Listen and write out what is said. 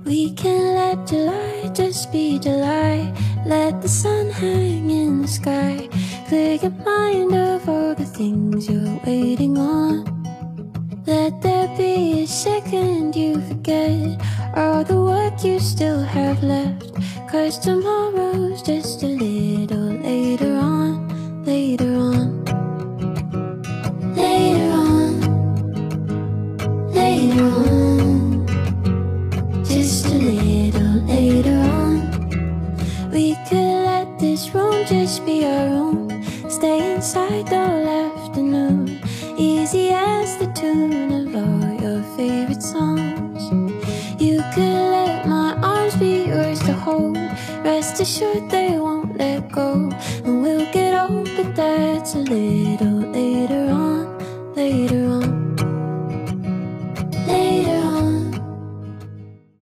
We can let July just be July. Let the sun hang in the sky. Clear your mind of all the things you're waiting on. Let there be a second you forget all the work you still have left. 'Cause tomorrow's just a little later on. Later on. Later on. Later on. Just a little later on. We could let this room just be our room. Stay inside all afternoon. Easy as the tune of all your favorite songs. You could let my arms be yours to hold. Rest assured they won't let go. And we'll get old, but that's a little later on. Later on.